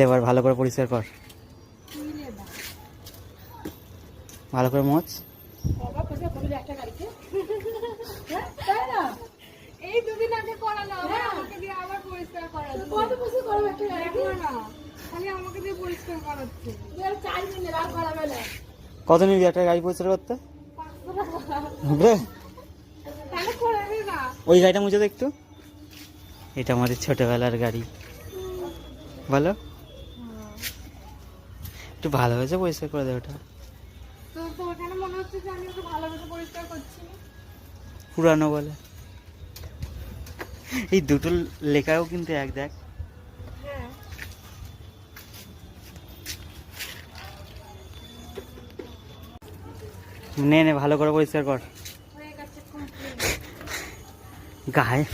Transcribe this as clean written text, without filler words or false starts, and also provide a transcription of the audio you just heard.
এবার ভালো করে পরিষ্কার কর, ভালো করে মোছ। এই দুদিন আগে করানো আমাকে দিয়ে আবার পরিষ্কার করাচ্ছে। কত বছর করবে একটা গাড়ি না, খালি আমাকে দিয়ে পরিষ্কার করাচ্ছে। 4 দিন রাত করাবে না। কত নিবি একটা গাড়ি পরিষ্কার করতে? 500 টাকা। হবে? তাহলে করাবে না। ওই গাড়িটা মুছে দে একটু। এটা আমাদের ছোটবেলার গাড়ি, বলো একটু ভালো হয়েছে পরিষ্কার করে দে ওটা। তো তোমার কেন মনে হচ্ছে যে আমি একটু ভালোভাবে পরিষ্কার করছি? পুরানো বলে। এই দুটো লেখাও কিন্তু এক, দেখ। হ্যাঁ। নে নে ভালো করে পরিষ্কার কর হয়ে গেছে, গায়ে।